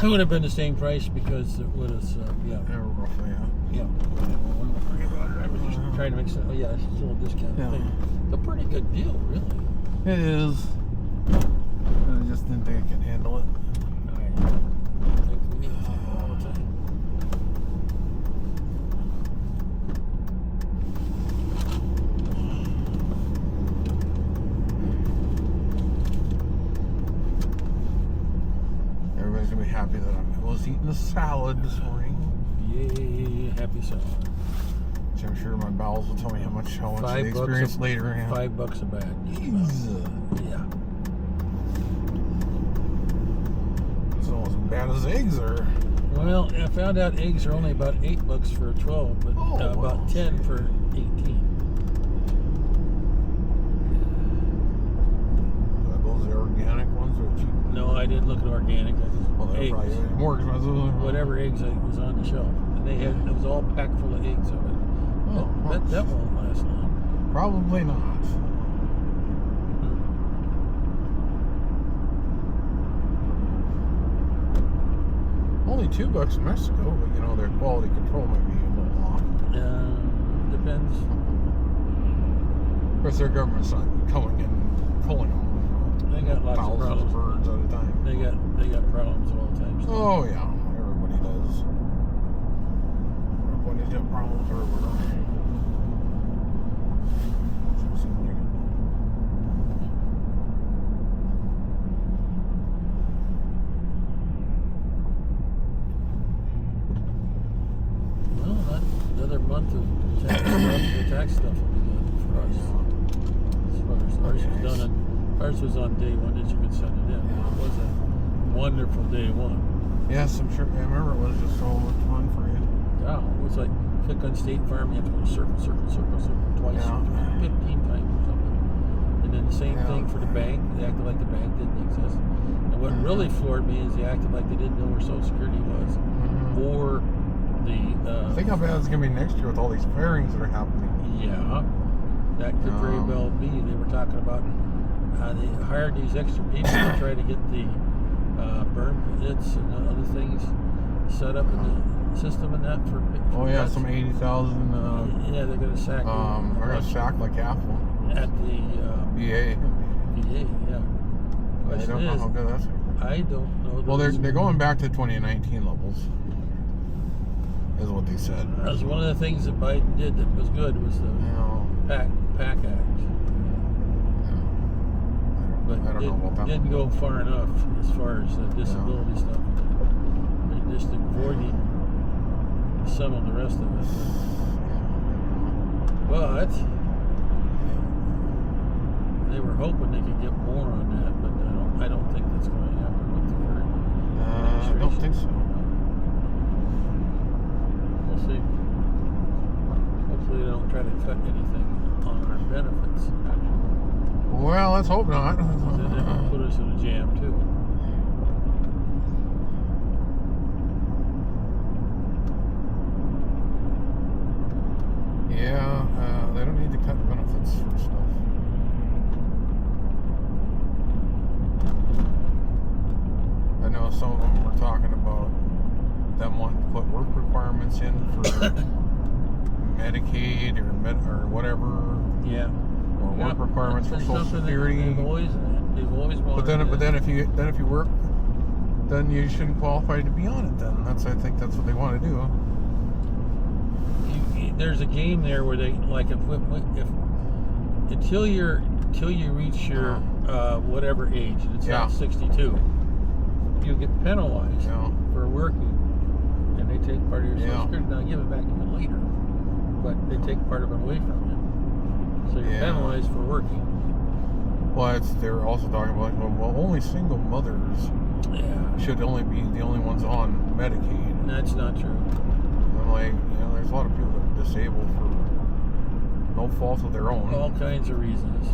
It would have been the same price because it would have, yeah. Roughly, yeah. Yeah. I was just trying to make sense. Oh, yeah, it's still a discount thing. It's a pretty good deal, really. It is. I just didn't think I could handle it. I think we need to all the time. Everybody's gonna be happy that I was eating a salad this morning. Yay, happy salad. Which I'm sure my bowels will tell me how much they experience later. Yeah. $5 a bag. Jeez. Yeah. It's almost as bad as eggs are. Well, I found out eggs are only about $8 for 12, but about 10 for 18. Are those the organic ones or cheap? No, I didn't look at organic. I just They're probably more expensive. Whatever eggs was on the shelf, and it was all packed full of eggs of it. That won't last long. Probably not. Only $2 in Mexico, but you know their quality control might be a little off. Depends. Of course, their government's not coming in pulling them. They got lots of problems. Birds at a time. They got problems all the time. Oh yeah, everybody does. Everybody's got problems everywhere. Another month of tax stuff will be good for us. Ours was on day one that you could send it in. It was a wonderful day one. Yes, I'm sure. I remember it was just so much fun for you. Yeah, it was like click on State Farm, you have to go circle twice, 15 times or something. And then the same thing for the bank. They acted like the bank didn't exist. And what really floored me is they acted like they didn't know where Social Security was, or think how bad it's going to be next year with all these firings that are happening. Yeah, that could very well be. They were talking about how they hired these extra people to try to get the burn pits and other things set up in the system and that for some 80,000. Yeah, they're going to sack. They're going to sack like half of them at the VA. VA, yeah. I don't know how good that's. I don't know. Well, they're going back to 2019 levels. Is what they said. That was one of the things that Biden did that was good was the PAC Act. But I don't know about that. Didn't go far enough as far as the disability stuff. They're just avoiding some of the rest of it. But they were hoping they could get more on that, but I don't think that's going to happen with the current administration. I don't think so. We'll see. Hopefully they don't try to cut anything on our benefits. Well, let's hope not. Then they will put us in a jam too. Yeah, they don't need to cut benefits for stuff. I know some of them were talking about them wanting to put work requirements in for Medicaid or whatever. Yeah. Or work requirements for Social Security. They've always wanted. But then if you work, then you shouldn't qualify to be on it. Then I think that's what they want to do. There's a game there where they like if until you reach your whatever age, and it's not 62, you get penalized for working, and they take part of your Social Security. Now give it back to you later, but they take part of it away from you, so you're penalized for working. Well, they're also talking about only single mothers should only be the only ones on Medicaid. That's not true. I'm like, there's a lot of people that are disabled for no fault of their own. All kinds of reasons.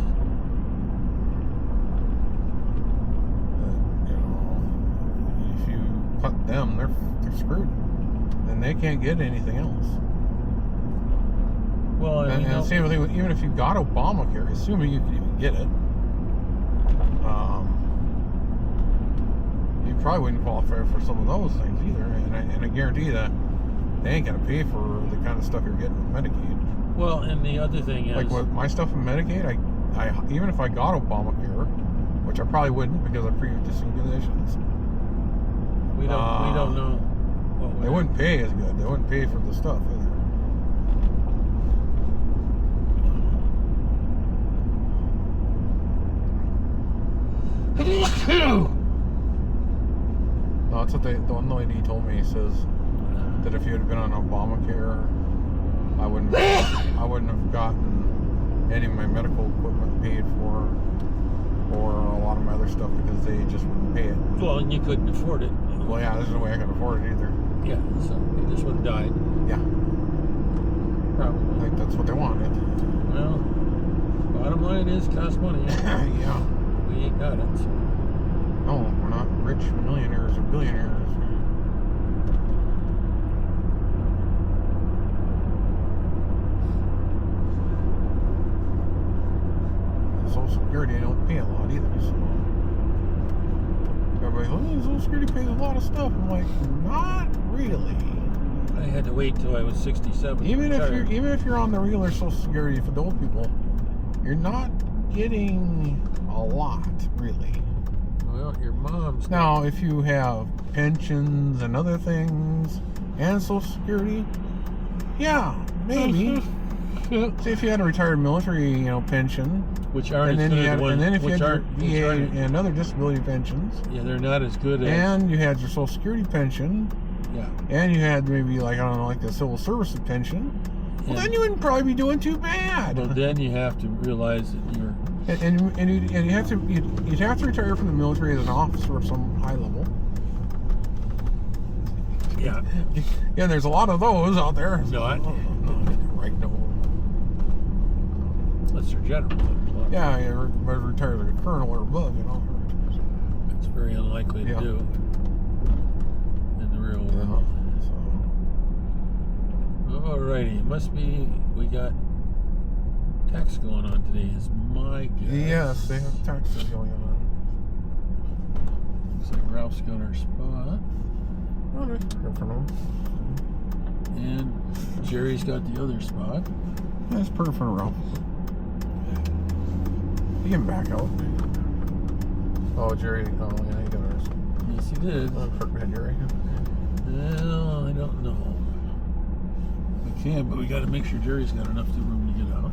If you cut them, they're screwed. Then they can't get anything else. Well, and same thing with, even if you got Obamacare, assuming you can even get it, you probably wouldn't qualify for some of those things either. And I guarantee that they ain't gonna pay for the kind of stuff you're getting with Medicaid. Well, and the other thing is, like with my stuff in Medicaid, I even if I got Obamacare, which I probably wouldn't because of pre-existing conditions. we don't know. They wouldn't pay as good. They wouldn't pay for the stuff either. No, that's what the one lady told me. Says that if you had been on Obamacare, I wouldn't have gotten any of my medical equipment paid for, or a lot of my other stuff because they just wouldn't pay it. Well, and you couldn't afford it. Well, yeah, there's no way I could afford it either. Yeah, so you just would have died. Yeah, Probably. like that's what they wanted. Well, bottom line is, costs money. Yeah. We ain't got it. So. No, we're not rich millionaires or billionaires. Social Security don't pay a lot either, so everybody's like, oh, Social Security pays a lot of stuff. I'm like, not really. I had to wait till I was 67. Even if you're on the regular Social Security for the old people, you're not getting a lot, really. Well, your mom's... Now, if you have pensions and other things and Social Security, yeah, maybe. Say if you had a retired military, pension, which aren't and then as good you had, as ones, and then if you which had your aren't, VA and other disability pensions, yeah, they're not as good as... and you had your Social Security pension, yeah, and you had maybe like, I don't know, like the civil service pension, well, then you wouldn't probably be doing too bad. Well, then you have to realize that you're... And you'd have to retire from the military as an officer of some high level. Yeah. Yeah, there's a lot of those out there. Not. Right, no. Unless they're general. Yeah, you're retired like a colonel or above, It's very unlikely to do in the real world. So. Alrighty, must be we got tax going on today. Is my guess. Yes, they have taxes going on. Looks like Ralph's got our spot. Oh, nice. Good for him. And Jerry's got the other spot. That's perfect for Ralph. He can back out. Oh, Jerry. Oh, yeah, he got ours. Yes, he did. Perfect man, Jerry. Well, I don't know. We can, but we got to make sure Jerry's got enough room to get out.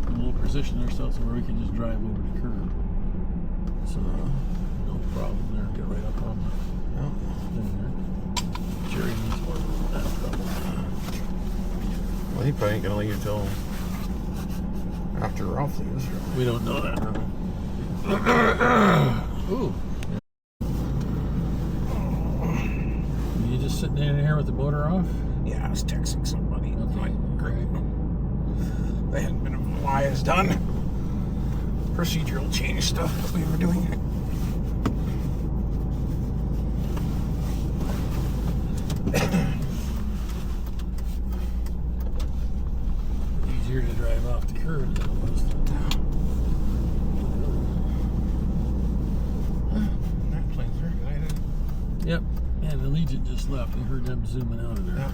And we'll position ourselves where we can just drive over the curb. So, no problem there. Get right up on the there. Jerry needs more room. That's trouble. Well, he probably ain't going to leave till after Ralph leaves. We don't know that. Ooh. You just sitting in here with the motor off? Yeah, I was texting somebody. Okay. Great. They hadn't been why it's done. Procedural change stuff that we were doing. Easier to drive off the curb than it was to... That plane's very excited. Yep. And the Legion just left. We heard them zooming out of there. Yeah.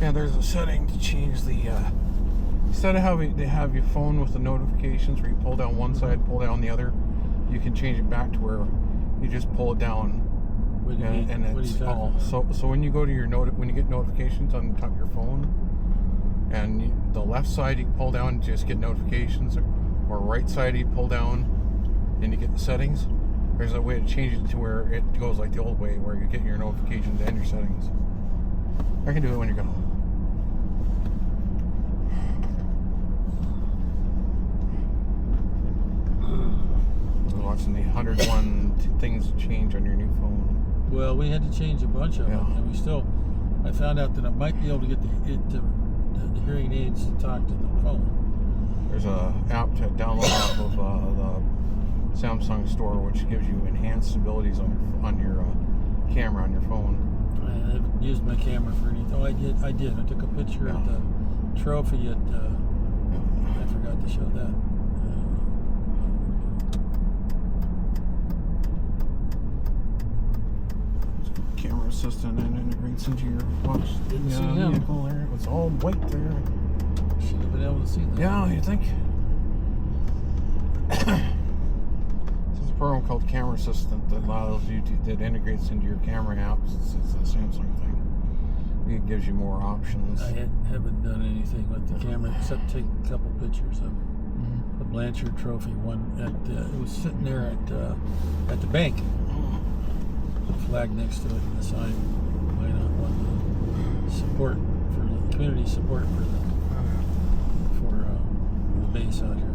Yeah, there's a setting to change the. Instead of having to have your phone with the notifications where you pull down one side, pull down the other, you can change it back to where you just pull it down, and it's all. So when you go to your when you get notifications on the top of your phone, and the left side you pull down, just get notifications, or right side you pull down, and you get the settings. There's a way to change it to where it goes like the old way, where you get your notifications and your settings. I can do it when you're gone. Watching the 101 things change on your new phone. Well, we had to change a bunch of them, and I found out that I might be able to get the hearing aids to talk to the phone. There's a app to download off of the Samsung store, which gives you enhanced abilities on your camera on your phone. I haven't used my camera for anything. Oh, I did. I took a picture of the trophy at. I forgot to show that. Camera assistant and integrates into your watch. Vehicle there. It's all white there. Should have been able to see that. Yeah, you think? There's a program called Camera Assistant that allows you that integrates into your camera apps. It's a Samsung thing. It gives you more options. I haven't done anything with the camera except take a couple pictures of the Blanchard Trophy one. It was sitting there at the bank. Flag next to it and the sign. Minot won the support for the community support for the base out here.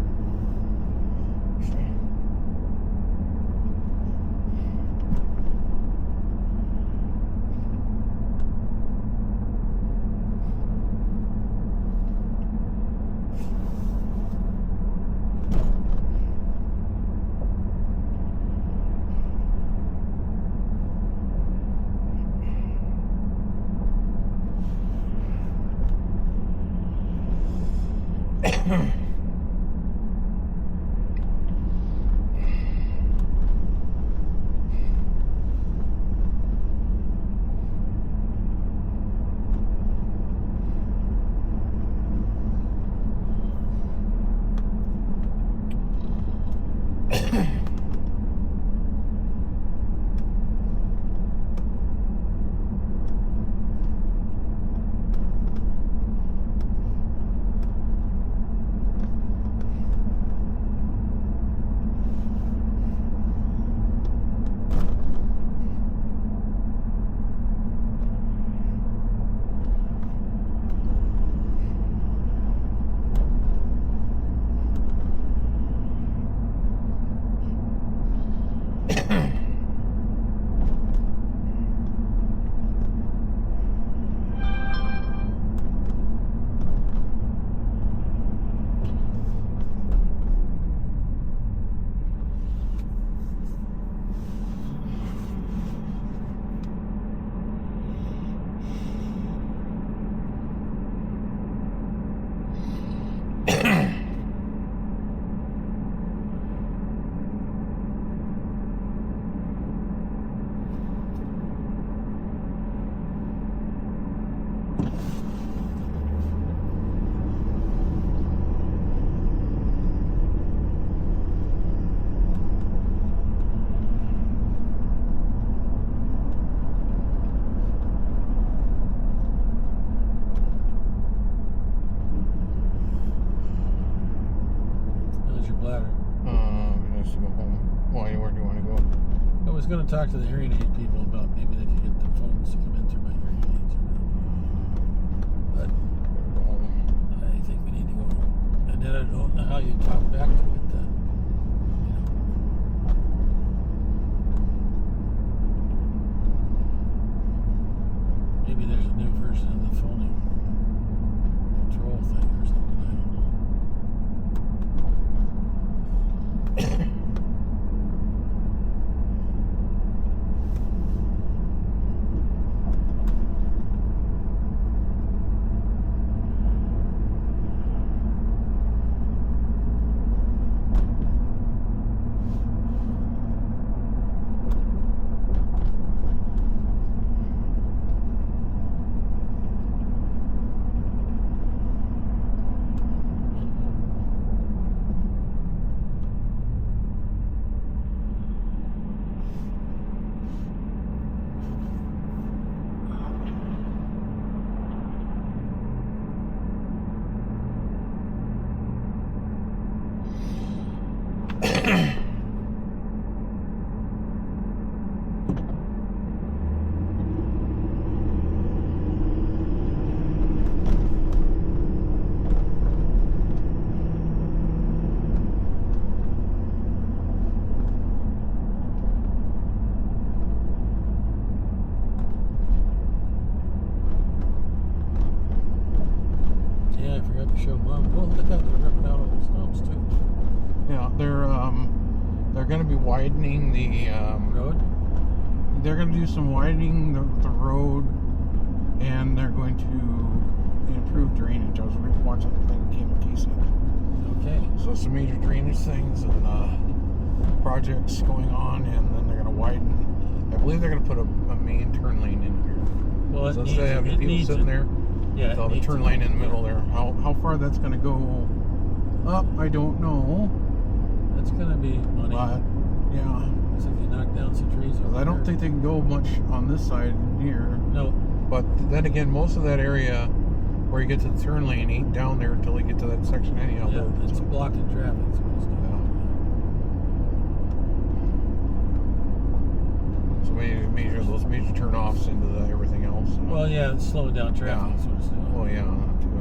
was going to talk to the hearing aid people about maybe they could get the phones to come in through my hearing aids. But I think we need to go. And then I don't know how you talk back to it. Maybe there's a new version of the phone control thing or something. I don't know. tried to show Mom. Oh, look out! They're ripping out all the stumps too. Yeah, they're going to be widening the Road. They're going to do some widening the road, and they're going to improve drainage. I was watching the thing Keith said. Okay. So some major drainage things and projects going on, and then they're going to widen. I believe they're going to put a main turn lane in here. Well, so instead of having people sitting there, yeah, they'll have a turn lane in the middle there. How far that's going to go up, I don't know. That's going to be money. But yeah, if you knock down some trees. I don't think they can go much on this side here. No. But then again, most of that area where you get to the turn lane ain't down there until you get to that section anyhow. Yeah, it's blocking traffic. So major those major turnoffs into everything else. Well, yeah, it's slowing down traffic. Yeah. So it's doing. Well, yeah, that too.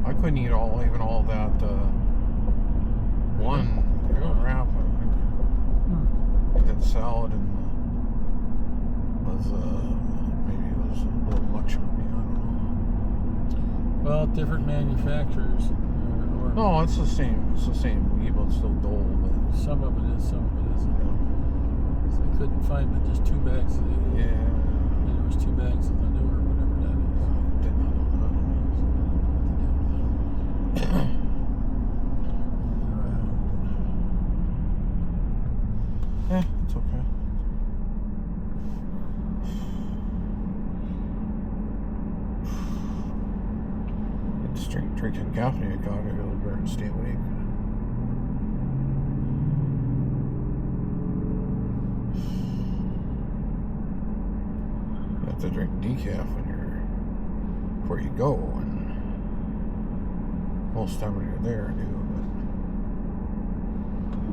I couldn't eat even all that one wrap. I did salad and maybe it was a little much for me. I don't know. Well, different manufacturers. No, it's the same. It's the same. But it's still dole. But some of it is, some of it isn't. Yeah. So I couldn't find but just 2 bags of the. Yeah. And there was 2 bags of the newer, whatever that is. Did not know that. Yeah, it's okay. It's drinking caffeine. I got it. It'll burn. Stay awake. You have to drink decaf when before you go, and most of the time when you're there, I do.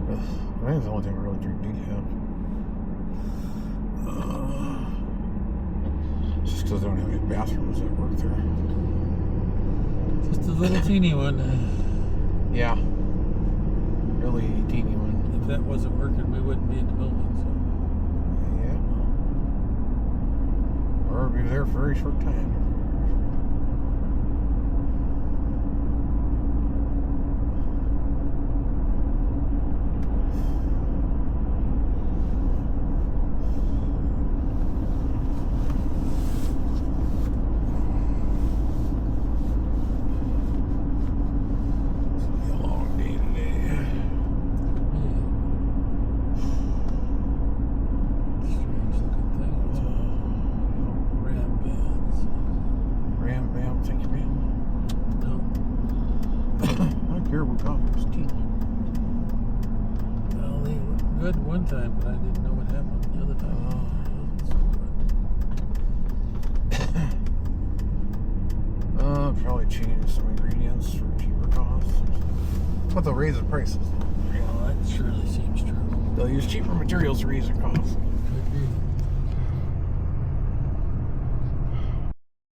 But I think it's the only time I really drink decaf. Just because I don't have any bathrooms that work there. Just a little teeny one. Yeah. Really teeny one. If that wasn't working, we wouldn't be in the building. So. Yeah. Or be there for a very short time. coffee was tea. Well, they were good one time, but I didn't know what happened the other time. Probably change some ingredients for cheaper costs. But they'll raise the prices. Well, that surely seems true. They'll use cheaper materials to raise the costs.